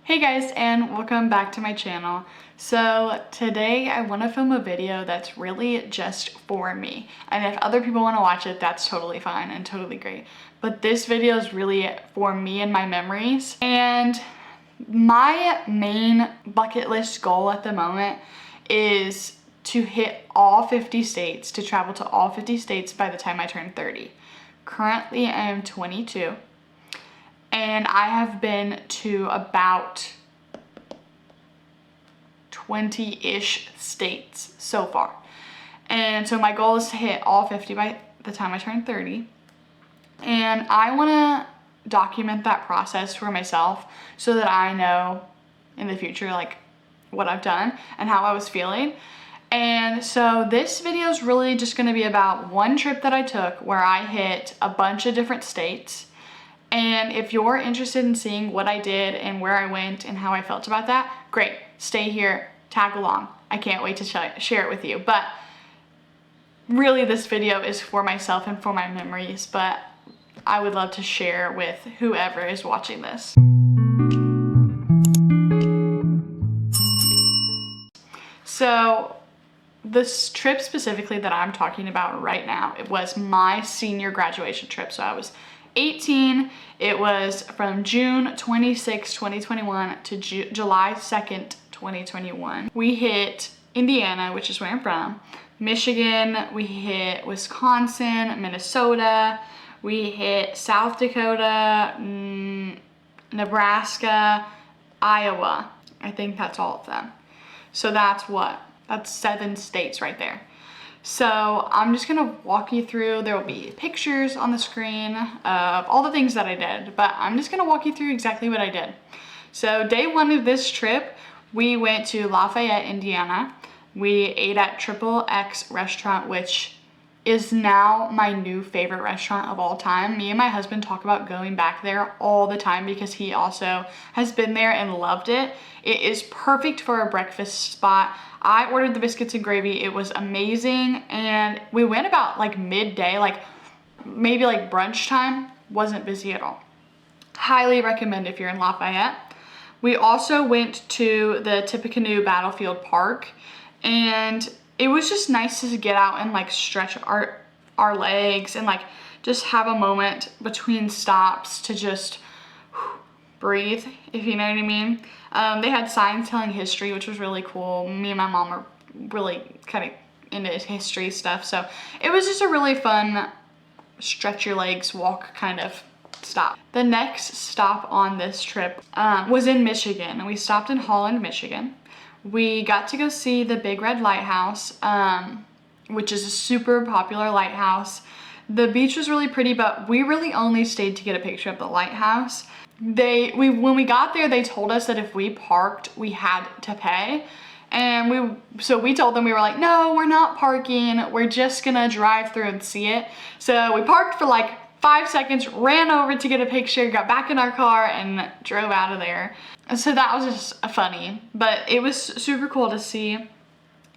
Hey guys, and welcome back to my channel. So today I want to film a video that's really just for me, and if other people want to watch it, that's totally fine and totally great, but this video is really for me and my memories. And my main bucket list goal at the moment is to hit all 50 states, to travel to all 50 states by the time I turn 30. Currently I am 22. And I have been to about 20-ish states so far. And so my goal is to hit all 50 by the time I turn 30. And I want to document that process for myself so that I know in the future like what I've done and how I was feeling. And so this video is really just going to be about one trip that I took where I hit a bunch of different states. And if you're interested in seeing what I did and where I went and how I felt about that, great, stay here, tag along. I can't wait to share it with you. But really this video is for myself and for my memories, but I would love to share with whoever is watching this. So this trip specifically that I'm talking about right now, it was my senior graduation trip. So I was 18. It was from June 26, 2021 to July 2nd, 2021. We hit Indiana, which is where I'm from, Michigan, we hit Wisconsin, Minnesota, we hit South Dakota, Nebraska, Iowa. I think that's all of them. So that's 7 states right there. So I'm just gonna walk you through, there will be pictures on the screen of all the things that I did, but I'm just gonna walk you through exactly what I did. So day one of this trip, we went to Lafayette, Indiana. We ate at Triple X restaurant, which is now my new favorite restaurant of all time. Me and my husband talk about going back there all the time because he also has been there and loved it. It is perfect for a breakfast spot. I ordered the biscuits and gravy. It was amazing. And we went about like midday, like maybe like brunch time. Wasn't busy at all. Highly recommend if you're in Lafayette. We also went to the Tippecanoe Battlefield Park, and it was just nice to get out and like stretch our legs and like just have a moment between stops to just breathe, if you know what I mean. They had signs telling history, which was really cool. Me and my mom are really kind of into history stuff, so it was just a really fun stretch your legs walk kind of stop. The next stop on this trip was in Michigan, and we stopped in Holland, Michigan. We got to go see the Big Red Lighthouse, which is a super popular lighthouse. The beach was really pretty, but we really only stayed to get a picture of the lighthouse. When we got there, they told us that if we parked, we had to pay. And so we told them, we were like, no, we're not parking. We're just gonna drive through and see it. So we parked for like 5 seconds, ran over to get a picture, got back in our car and drove out of there. So that was just funny, but it was super cool to see.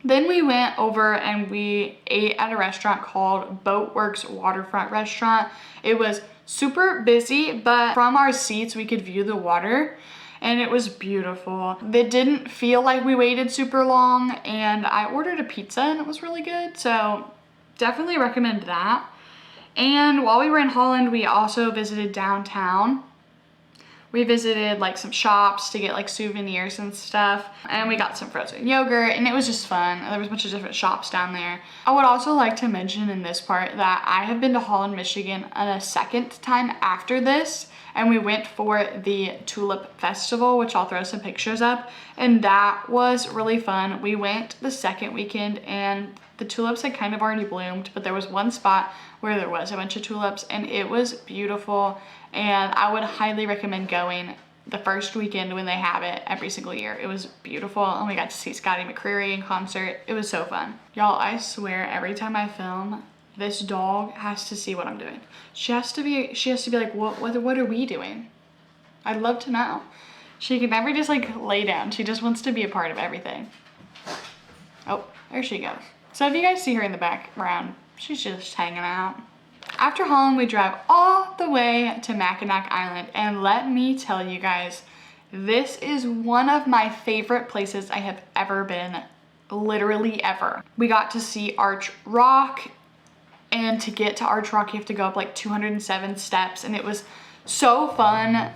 Then we went over and we ate at a restaurant called Boatworks Waterfront Restaurant. It was super busy, but from our seats we could view the water and it was beautiful. It didn't feel like we waited super long, and I ordered a pizza and it was really good, so definitely recommend that. And while we were in Holland, we also visited downtown. We visited like some shops to get like souvenirs and stuff, and we got some frozen yogurt, and it was just fun. There was a bunch of different shops down there. I would also like to mention in this part that I have been to Holland, Michigan a second time after this, and we went for the Tulip Festival, which I'll throw some pictures up, and that was really fun. We went the second weekend and the tulips had kind of already bloomed, but there was one spot where there was a bunch of tulips and it was beautiful, and I would highly recommend going the first weekend when they have it every single year. It was beautiful, and we got to see Scotty McCreery in concert. It was so fun. Y'all, I swear every time I film, this dog has to see what I'm doing. She has to be like, what are we doing? I'd love to know. She can never just like lay down. She just wants to be a part of everything. Oh, there she goes. So if you guys see her in the background, she's just hanging out. After Holland, we drive all the way to Mackinac Island, and let me tell you guys, This is one of my favorite places I have ever been, literally ever. We got to see Arch Rock, and to get to Arch Rock, you have to go up like 207 steps, and it was so fun.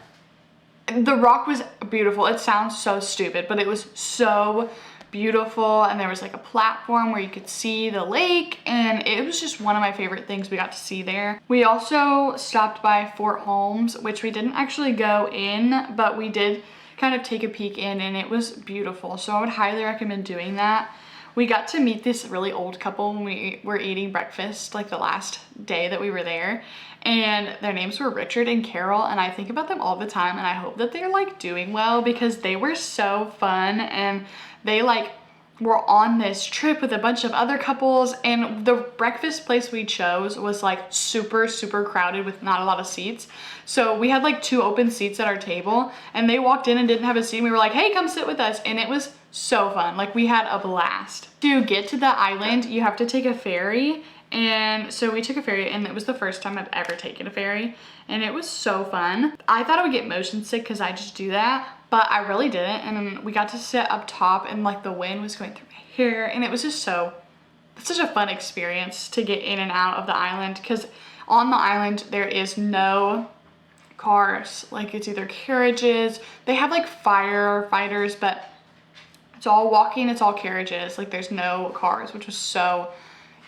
The rock was beautiful. It sounds so stupid, but it was so beautiful, and there was like a platform where you could see the lake, and it was just one of my favorite things we got to see there. We also stopped by Fort Holmes, which we didn't actually go in, but we did kind of take a peek in, and it was beautiful. So I would highly recommend doing that. We got to meet this really old couple when we were eating breakfast, like the last day that we were there, and their names were Richard and Carol, and I think about them all the time, and I hope that they're like doing well, because they were so fun, and they like were on this trip with a bunch of other couples, and the breakfast place we chose was like super crowded with not a lot of seats. So we had like 2 open seats at our table, and they walked in and didn't have a seat, and we were like, hey, come sit with us, and it was so fun. Like, we had a blast. To get to the island, you have to take a ferry, and so we took a ferry, and it was the first time I've ever taken a ferry, and it was so fun. I thought I would get motion sick because I just do that, but I really didn't. And then we got to sit up top, and like the wind was going through my hair, and it was just such a fun experience to get in and out of the island, because on the island there is no cars. Like, it's either carriages, they have like firefighters, but it's all walking, it's all carriages. Like, there's no cars, which was so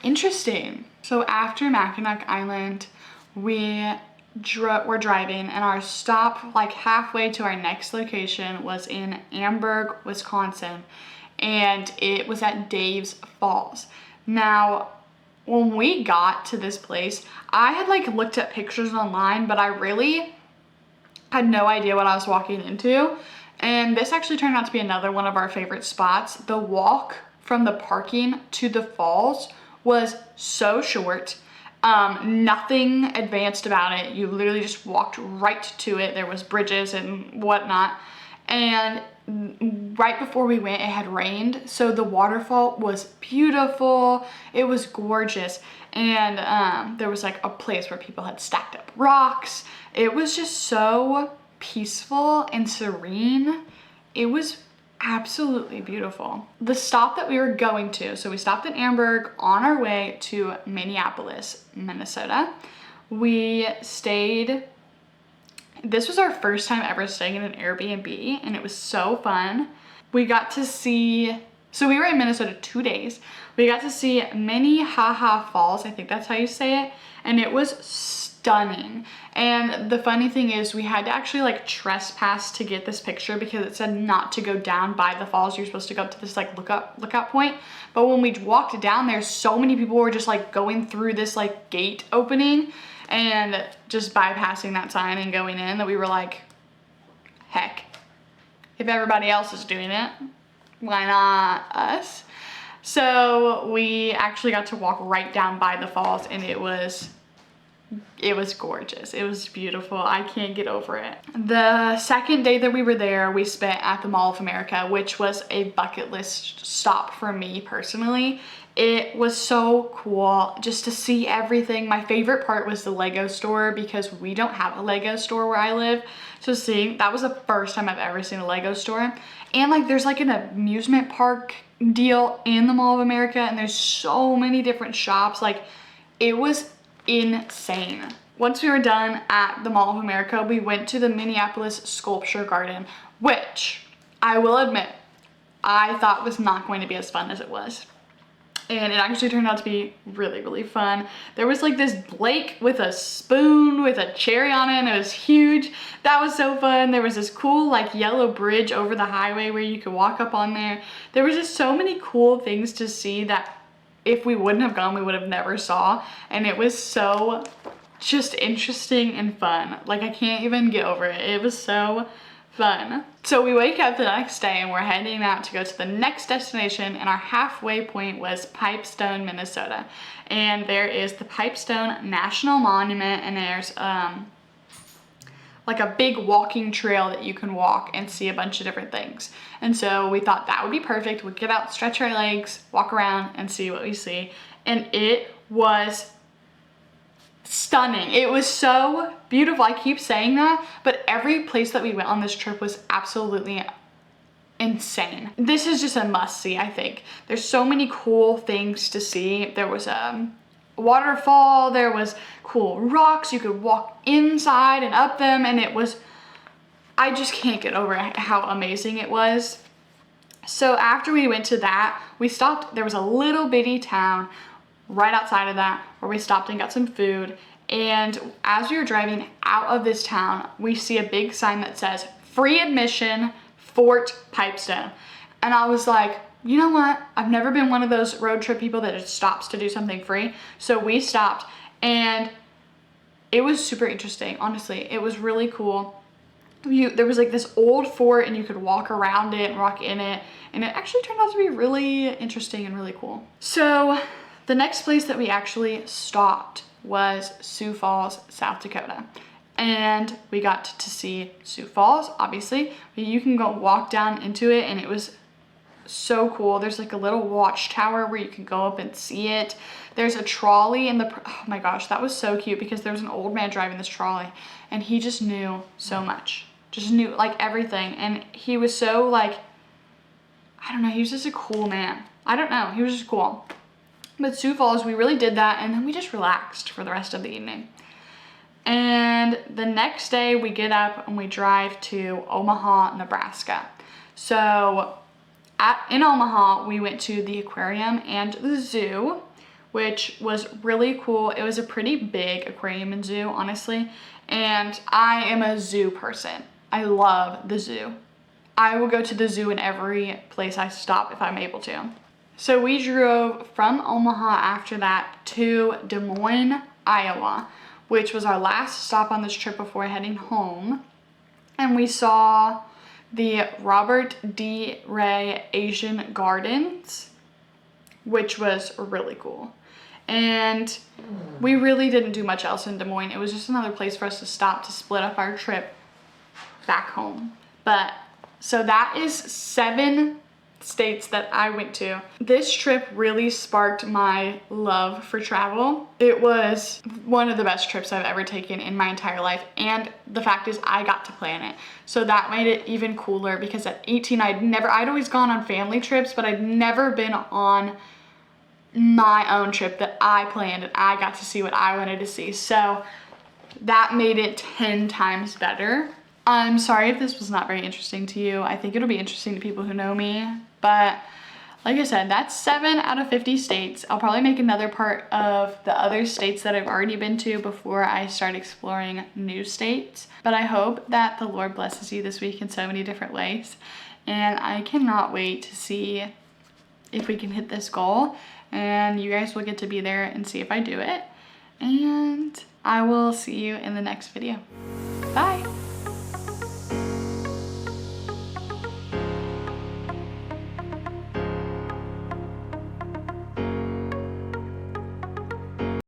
interesting. So after Mackinac Island, we were driving, and our stop like halfway to our next location was in Amberg, Wisconsin, and it was at Dave's Falls. Now, when we got to this place, I had like looked at pictures online, but I really had no idea what I was walking into. And this actually turned out to be another one of our favorite spots. The walk from the parking to the falls was so short. Nothing advanced about it. You literally just walked right to it. There was bridges and whatnot. And right before we went, it had rained. So the waterfall was beautiful. It was gorgeous. And there was like a place where people had stacked up rocks. It was just so peaceful and serene. It was absolutely beautiful. The stop that we were going to, so we stopped in Amberg on our way to Minneapolis, Minnesota. We stayed, this was our first time ever staying in an Airbnb, and it was so fun. We got to see, so we were in Minnesota 2 days. We got to see Minnehaha Falls, I think that's how you say it, and it was stunning. And the funny thing is, we had to actually like trespass to get this picture, because it said not to go down by the falls. You're supposed to go up to this like lookout point. But when we walked down there, so many people were just like going through this like gate opening and just bypassing that sign and going in, that we were like, heck, if everybody else is doing it, why not us? So we actually got to walk right down by the falls, and it was gorgeous. It was beautiful. I can't get over it. The second day that we were there, we spent at the Mall of America, which was a bucket list stop for me personally. It was so cool just to see everything. My favorite part was the Lego store, because we don't have a Lego store where I live. So that was the first time I've ever seen a Lego store. And like, there's like an amusement park deal in the Mall of America, and there's so many different shops. Like, it was insane. Once we were done at the Mall of America, we went to the Minneapolis Sculpture Garden, which I will admit I thought was not going to be as fun as it was. And it actually turned out to be really fun. There was like this Blake with a spoon with a cherry on it, and it was huge. That was so fun. There was this cool like yellow bridge over the highway where you could walk up on there. There was just so many cool things to see that if we wouldn't have gone, we would have never saw. And it was so just interesting and fun. Like, I can't even get over it. It was so fun. So we wake up the next day, and we're heading out to go to the next destination, and our halfway point was Pipestone, Minnesota. And there is the Pipestone National Monument, and there's like a big walking trail that you can walk and see a bunch of different things. And so we thought that would be perfect. We'd get out, stretch our legs, walk around, and see what we see. And it was stunning. It was so beautiful. I keep saying that, but every place that we went on this trip was absolutely insane. This is just a must-see, I think. There's so many cool things to see. There was a waterfall, there was cool rocks, you could walk inside and up them, and it was, I just can't get over how amazing it was. So after we went to that, we stopped, there was a little bitty town right outside of that where we stopped and got some food. And as we were driving out of this town, we see a big sign that says free admission, Fort Pipestone. And I was like, you know what? I've never been one of those road trip people that just stops to do something free. So we stopped, and it was super interesting. Honestly, it was really cool. There was like this old fort, and you could walk around it and walk in it. And it actually turned out to be really interesting and really cool. So the next place that we actually stopped was Sioux Falls, South Dakota. And we got to see Sioux Falls, obviously. You can go walk down into it, and it was so cool. There's like a little watchtower where you can go up and see it. There's a trolley in the, oh my gosh, that was so cute because there was an old man driving this trolley, and he just knew so much. Just knew like everything. And he was so like, I don't know, he was just a cool man. I don't know, he was just cool. But Sioux Falls, we really did that, and then we just relaxed for the rest of the evening. And the next day we get up and we drive to Omaha, Nebraska. So in Omaha, we went to the aquarium and the zoo, which was really cool. It was a pretty big aquarium and zoo, honestly. And I am a zoo person. I love the zoo. I will go to the zoo in every place I stop if I'm able to. So we drove from Omaha after that to Des Moines, Iowa, which was our last stop on this trip before heading home. And we saw the Robert D. Ray Asian Gardens, which was really cool. And we really didn't do much else in Des Moines. It was just another place for us to stop to split up our trip back home. But so that is 7 states that I went to. This trip really sparked my love for travel. It was one of the best trips I've ever taken in my entire life, and the fact is I got to plan it. So that made it even cooler because at 18 I'd always gone on family trips, but I'd never been on my own trip that I planned, and I got to see what I wanted to see. So that made it 10 times better. I'm sorry if this was not very interesting to you. I think it'll be interesting to people who know me. But like I said, that's 7 out of 50 states. I'll probably make another part of the other states that I've already been to before I start exploring new states. But I hope that the Lord blesses you this week in so many different ways. And I cannot wait to see if we can hit this goal. And you guys will get to be there and see if I do it. And I will see you in the next video. Bye.